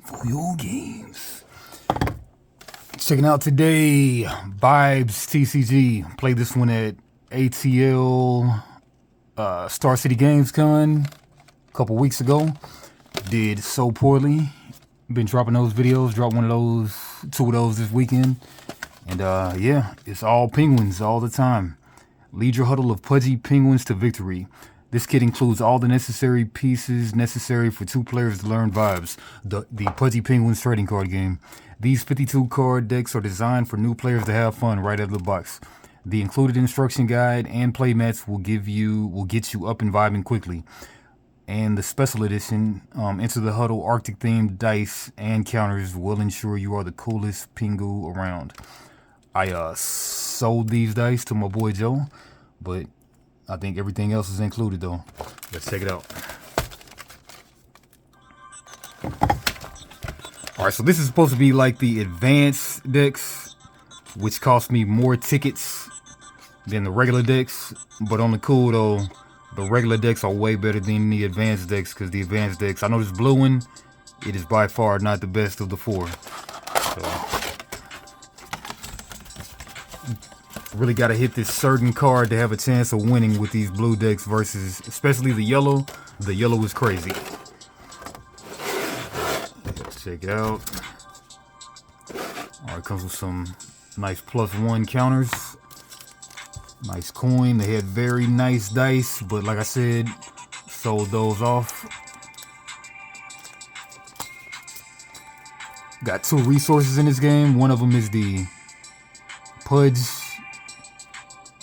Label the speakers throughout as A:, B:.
A: for your games. Checking out today, Vibes TCG. Played this one at ATL Star City Games Con a couple weeks ago. Did so poorly. Been dropping those videos. Dropped two of those this weekend. And yeah, it's all penguins all the time. Lead your huddle of pudgy penguins to victory. This kit includes all the necessary pieces necessary for two players to learn Vibes, the Pudgy Penguins trading card game. These 52 card decks are designed for new players to have fun right out of the box. The included instruction guide and playmats will get you up and vibing quickly. And the special edition, Enter the Huddle Arctic themed dice and counters will ensure you are the coolest Pingu around. I sold these dice to my boy Joe, but I think everything else is included though. Let's check it out. Alright, so this is supposed to be like the advanced decks, which cost me more tickets than the regular decks. But on the cool though, the regular decks are way better than the advanced decks, because the advanced decks, I know this blue one, it is by far not the best of the four. So really got to hit this certain card to have a chance of winning with these blue decks versus, especially the yellow. The yellow is crazy. Let's check it out. Alright, comes with some nice +1 counters. Nice coin. They had very nice dice, but like I said, sold those off. Got two resources in this game. One of them is the Pudge,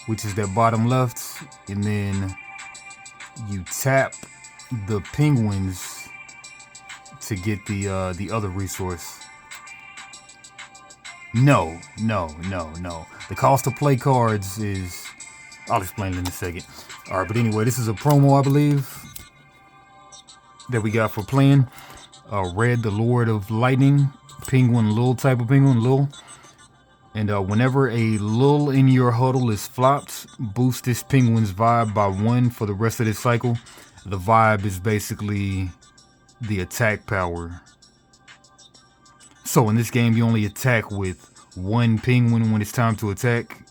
A: which is that bottom left, and then you tap the penguins to get the other resource. No. The cost to play cards is, I'll explain it in a second. All right, but anyway, this is a promo, I believe, that we got for playing. Red, the Lord of Lightning, penguin, Lil type of penguin, Lil. And whenever a Lul in your huddle is flopped, boost this penguin's vibe by 1 for the rest of this cycle. The vibe is basically the attack power. So in this game, you only attack with 1 penguin when it's time to attack.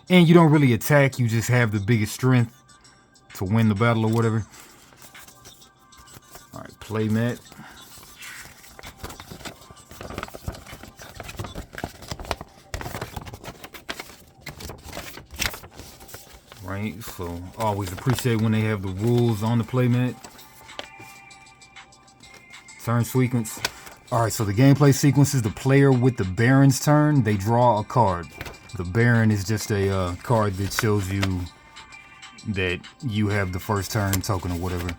A: And you don't really attack, you just have the biggest strength to win the battle or whatever. Alright, play mat. Right, so always appreciate when they have the rules on the playmat. Turn sequence. Alright, so the gameplay sequence is the player with the Baron's turn. They draw a card. The Baron is just a card that shows you that you have the first turn token or whatever.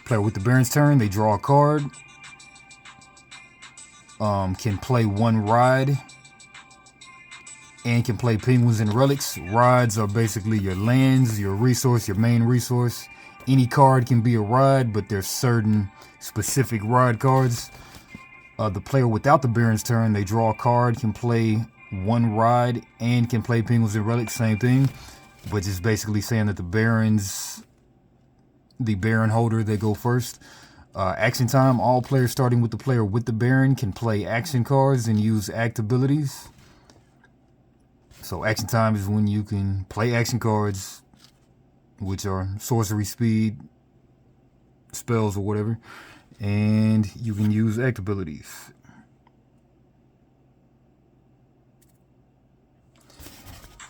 A: Player with the Baron's turn, they draw a card. Can play 1 ride. And can play penguins and relics. Rides are basically your lands, your resource, your main resource. Any card can be a ride, but there's certain specific ride cards. The player without the Baron's turn, they draw a card, can play 1 ride, and can play penguins and relics, same thing. But just basically saying that the Baron holder, they go first. Action time, all players starting with the player with the Baron can play action cards and use act abilities. So action time is when you can play action cards, which are sorcery, speed, spells, or whatever, and you can use act abilities.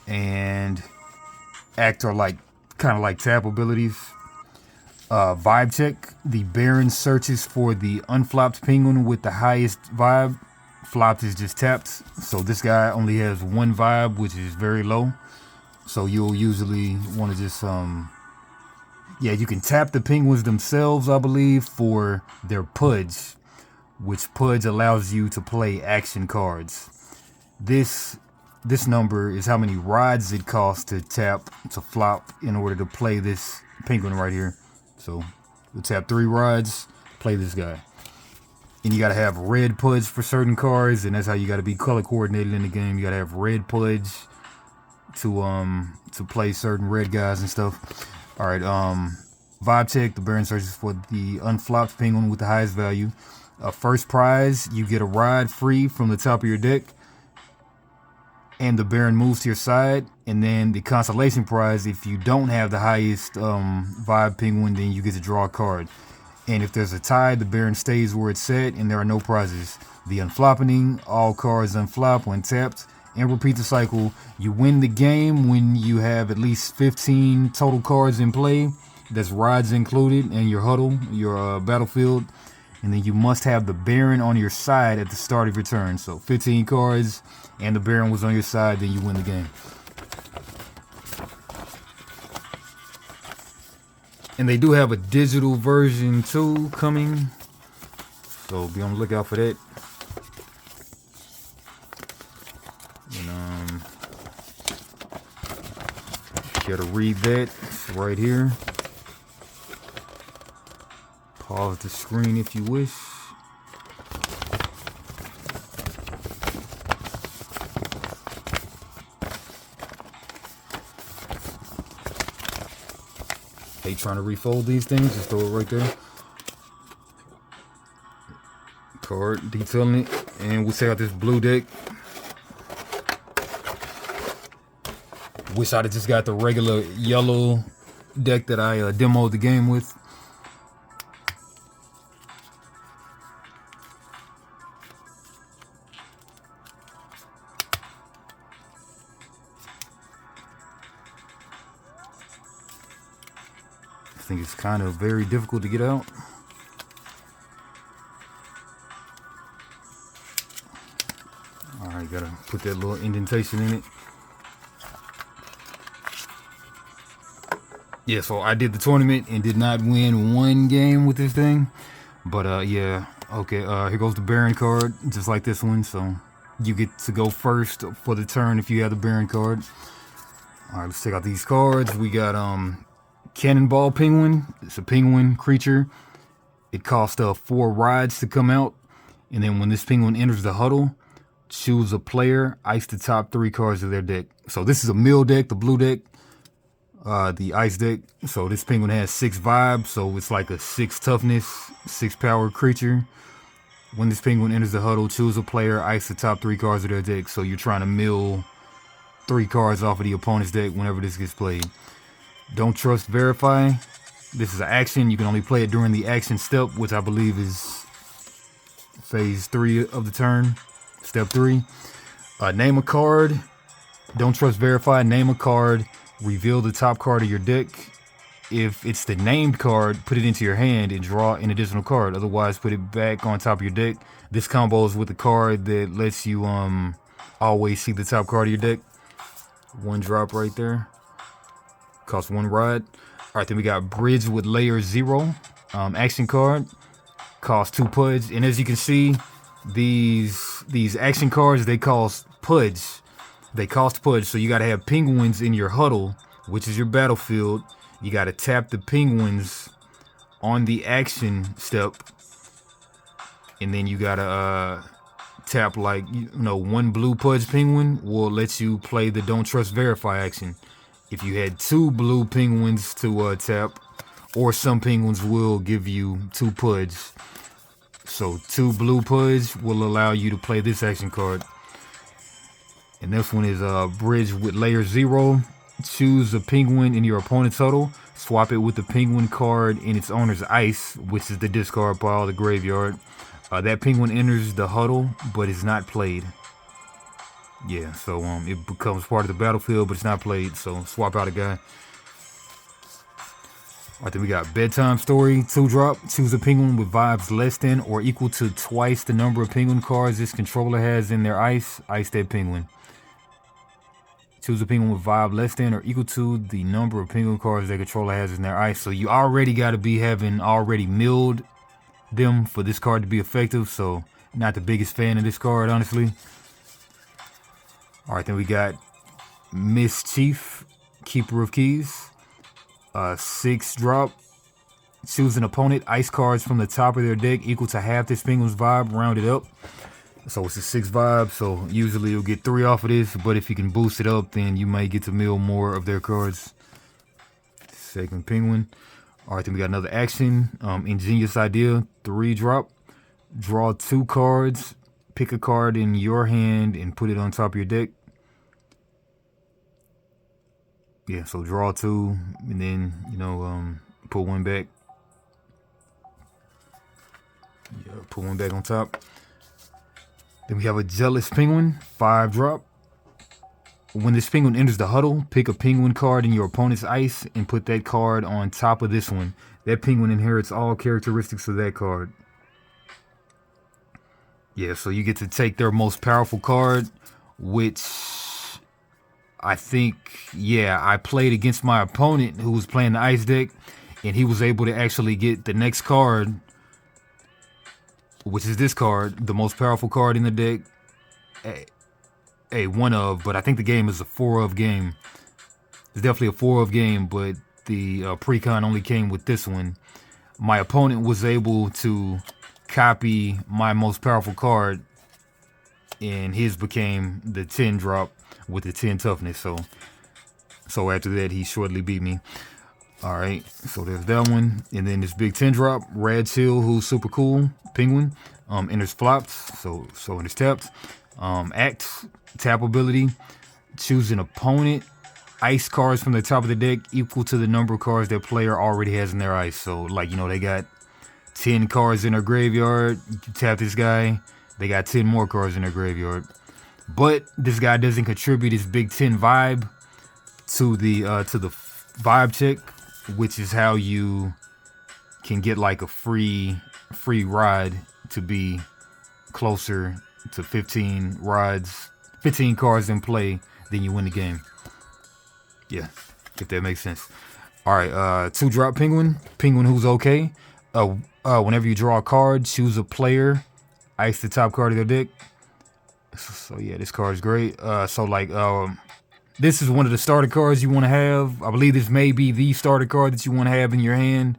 A: And act are kind of like tap abilities. Vibe check. The Baron searches for the unflopped penguin with the highest vibe. Flopped is just tapped, so this guy only has 1 vibe, which is very low. So you'll usually want to just yeah, you can tap the penguins themselves, I believe, for their Pudge, which Pudge allows you to play action cards. This number is how many rides it costs to tap to flop in order to play this penguin right here. So we'll tap 3 rides, play this guy. And you gotta have red Pudge for certain cards, and that's how you gotta be color coordinated in the game. You gotta have red Pudge to play certain red guys and stuff. Alright, Vibe check, the Baron searches for the unflopped penguin with the highest value. First prize, you get a ride free from the top of your deck, and the Baron moves to your side. And then the consolation prize, if you don't have the highest Vibe penguin, then you get to draw a card. And if there's a tie, the Baron stays where it's set, and there are no prizes. The unfloppening, all cards unflop when tapped, and repeat the cycle. You win the game when you have at least 15 total cards in play. That's rides included, and your huddle, your battlefield. And then you must have the Baron on your side at the start of your turn. So 15 cards, and the Baron was on your side, then you win the game. And they do have a digital version too coming, so be on the lookout for that. And you gotta read that, it's right here. Pause the screen if you wish. They trying to refold these things, just throw it right there. Card detailing it, and we'll check out this blue deck. Wish I'd have just got the regular yellow deck that I demoed the game with. I think it's kind of very difficult to get out. Alright, gotta put that little indentation in it. Yeah, so I did the tournament and did not win one game with this thing. But yeah, okay, here goes the Baron card, just like this one. So you get to go first for the turn if you have the Baron card. Alright, let's check out these cards. We got Cannonball Penguin. It's a penguin creature. It costs 4 rides to come out. And then when this penguin enters the huddle, choose a player, ice the top 3 cards of their deck. So this is a mill deck, the blue deck, the ice deck. So this penguin has 6 vibes, so it's like a 6 toughness, 6 power creature. When this penguin enters the huddle, choose a player, ice the top 3 cards of their deck. So you're trying to mill 3 cards off of the opponent's deck whenever this gets played. Don't trust, verify. This is an action. You can only play it during the action step, which I believe is phase 3 of the turn. Step 3. Name a card. Don't trust, verify. Name a card. Reveal the top card of your deck. If it's the named card, put it into your hand and draw an additional card. Otherwise, put it back on top of your deck. This combo is with the card that lets you always see the top card of your deck. 1 drop right there. Costs 1 ride. Alright, then we got Bridge with Layer 0. Action card. Costs 2 pudge. And as you can see, these action cards, they cost pudge. They cost pudge, so you gotta have penguins in your huddle, which is your battlefield. You gotta tap the penguins on the action step. And then you gotta tap, like, 1 blue pudge penguin will let you play the Don't Trust Verify action. If you had 2 blue penguins to tap, or some penguins will give you 2 pudge. So 2 blue pudge will allow you to play this action card. And this one is Bridge with Layer 0. Choose a penguin in your opponent's huddle. Swap it with the penguin card in its owner's ice, which is the discard pile, the graveyard. That penguin enters the huddle, but is not played. Yeah, so it becomes part of the battlefield, but it's not played, so swap out a guy. Alright, then we got Bedtime Story, 2 drop. Choose a penguin with vibes less than or equal to twice the number of penguin cards this controller has in their ice. Ice that penguin. Choose a penguin with vibe less than or equal to the number of penguin cards their controller has in their ice. So you already got to be having already milled them for this card to be effective, so not the biggest fan of this card, honestly. Alright, then we got Mischief, Keeper of Keys. 6 drop. Choose an opponent, ice cards from the top of their deck equal to half this penguin's vibe, rounded up. So it's a 6 vibe, so usually you'll get 3 off of this, but if you can boost it up, then you might get to mill more of their cards. Second penguin. All right, then we got another action. Ingenious idea. 3-drop. Draw 2 cards. Pick a card in your hand and put it on top of your deck. Yeah, so draw 2 and then, put one back. Yeah, put one back on top. Then we have a Jealous Penguin. 5-drop. When this penguin enters the huddle, pick a penguin card in your opponent's ice and put that card on top of this one. That penguin inherits all characteristics of that card. Yeah, so you get to take their most powerful card, which I think, I played against my opponent who was playing the ice deck, and he was able to actually get the next card, which is this card, the most powerful card in the deck. One of, but I think the game is a 4-of game. It's definitely a 4-of game, but the pre-con only came with this one. My opponent was able to copy my most powerful card, and his became the 10-drop with the 10 toughness. So after that, he shortly beat me. All right, so there's that one, and then this big 10-drop, Rad Chill, who's super cool, penguin, enters flops, so enters tapped. Acts, tap ability, choose an opponent, ice cards from the top of the deck equal to the number of cards that player already has in their ice. So they got 10 cards in their graveyard. You tap this guy, they got 10 more cards in their graveyard. But this guy doesn't contribute his big 10 vibe to the vibe check, which is how you can get like a free ride to be closer to 15 cards in play, then you win the game. Yeah, if that makes sense. All right, 2-drop penguin who's okay. Whenever you draw a card, choose a player, ice the top card of their deck. So yeah, this card is great. This is one of the starter cards you want to have. I believe this may be the starter card that you want to have in your hand.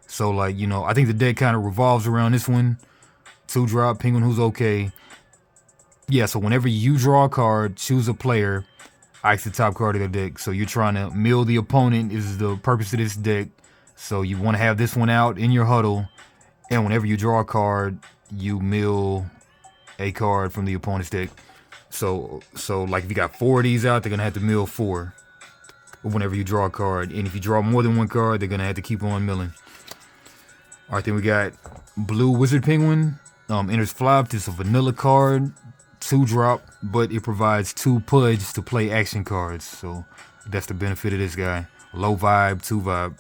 A: So I think the deck kind of revolves around this one. 2-drop penguin who's okay. Yeah, so whenever you draw a card, choose a player, ice the top card of their deck. So you're trying to mill the opponent is the purpose of this deck. So you want to have this one out in your huddle, and whenever you draw a card, you mill a card from the opponent's deck. So if you got 4 of these out, they're gonna have to mill 4 whenever you draw a card. And if you draw more than one card, they're gonna have to keep on milling. All right, then we got Blue Wizard Penguin. Enters flop. It's a vanilla card. 2-drop, but it provides 2 pudge to play action cards. So that's the benefit of this guy. Low vibe, 2 vibe.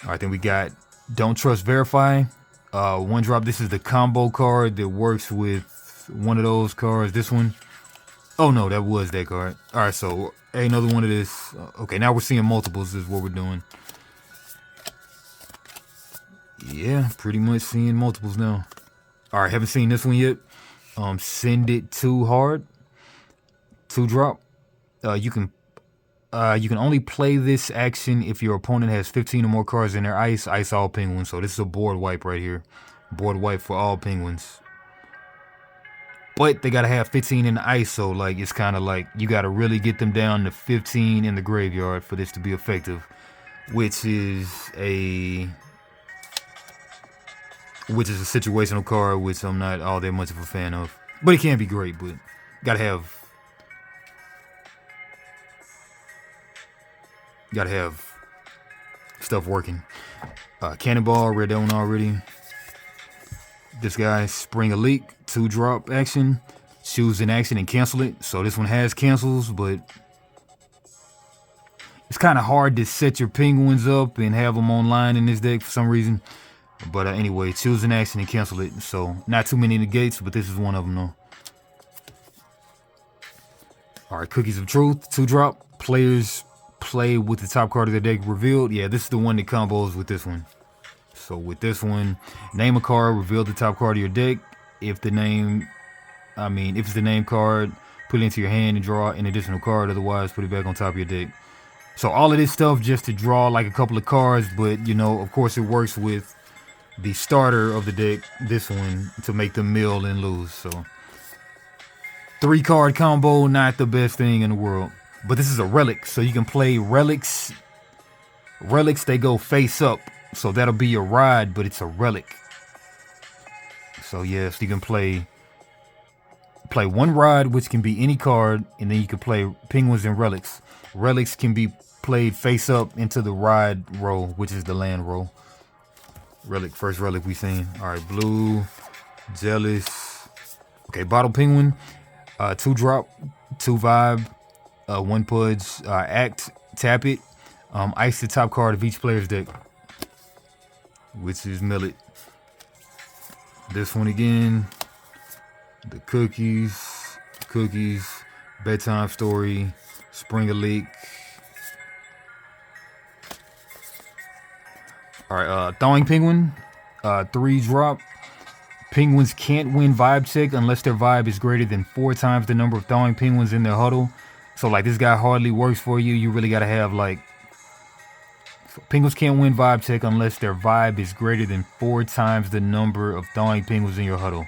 A: All right, then we got Don't Trust Verify. 1-drop. This is the combo card that works with one of those cards. This one. Oh no, that was that card. All right, so another one of this. Okay, now we're seeing multiples. Is what we're doing. Yeah, pretty much seeing multiples now. All right, haven't seen this one yet. Send It Too Hard. 2-drop. You can only play this action if your opponent has 15 or more cards in their ice. Ice all penguins. So this is a board wipe right here. Board wipe for all penguins. But they gotta have 15 in the ice. So it's kind of like you gotta really get them down to 15 in the graveyard for this to be effective, which is a situational card, which I'm not all that much of a fan of. But it can be great, but gotta have stuff working. Cannonball, read that one already. This guy, Spring a Leak, 2-drop action. Choose an action and cancel it. So this one has cancels, but it's kind of hard to set your penguins up and have them online in this deck for some reason. But anyway, choose an action and cancel it. So not too many negates, but this is one of them though. All right, Cookies of Truth, 2-drop. Players play with the top card of their deck revealed. Yeah, this is the one that combos with this one. So with this one, name a card, reveal the top card of your deck. If it's the name card, put it into your hand and draw an additional card. Otherwise, put it back on top of your deck. So all of this stuff just to draw like a couple of cards, but of course it works with the starter of the deck, this one, to make them mill and lose. So 3-card combo, not the best thing in the world. But this is a relic, so you can play relics Relics, they go face up. So that'll be your ride, but it's a relic. So yes, you can play one ride, which can be any card, and then you can play penguins and relics. Relics can be played face up into the ride row, which is the land row. Relic, first relic we seen. All right, blue, jealous. Okay, bottle penguin, 2-drop, 2 vibe, 1 pudge, act, tap it, ice the top card of each player's deck, which is Millet. This one again, the cookies, bedtime story, spring a leak. All right, thawing penguin, 3-drop. Penguins can't win vibe check unless their vibe is greater than 4 times the number of thawing penguins in their huddle. So like this guy hardly works for you. You really gotta have like, penguins can't win vibe check unless their vibe is greater than 4 times the number of thawing penguins in your huddle.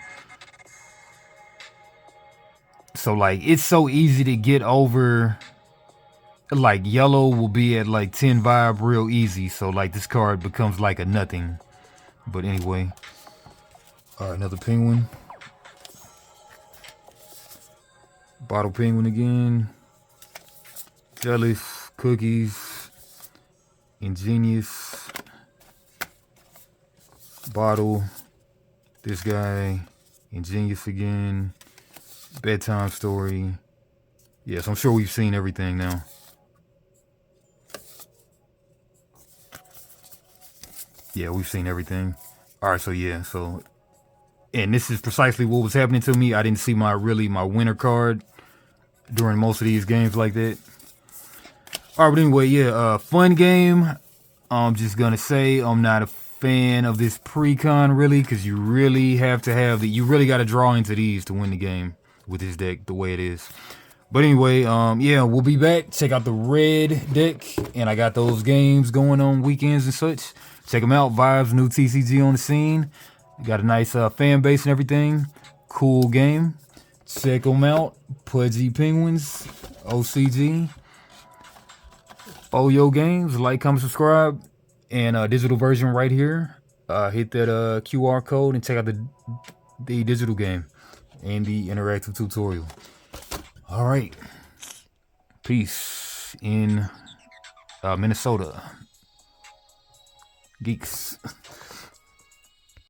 A: So like it's so easy to get over. Like yellow will be at like 10 vibe real easy. So like this card becomes like a nothing. But anyway. Alright, another penguin. Bottle penguin again. Jealous, cookies, ingenious, bottle, this guy, ingenious again, bedtime story. Yes, I'm sure we've seen everything now. Yeah, we've seen everything. Alright, so yeah, and this is precisely what was happening to me. I didn't see my winner card during most of these games like that. Alright, but anyway, yeah, fun game. I'm just gonna say I'm not a fan of this pre-con really, because you really have to have you really got to draw into these to win the game with this deck the way it is. But anyway, yeah, we'll be back. Check out the red deck, and I got those games going on weekends and such. Check them out. Vibes, new TCG on the scene. Got a nice fan base and everything. Cool game. Check them out. Pudgy Penguins, OCG. Oyo Games. Like, comment, subscribe, and digital version right here. Hit that QR code and check out the digital game and the interactive tutorial. All right. Peace in Minnesota. Geeks.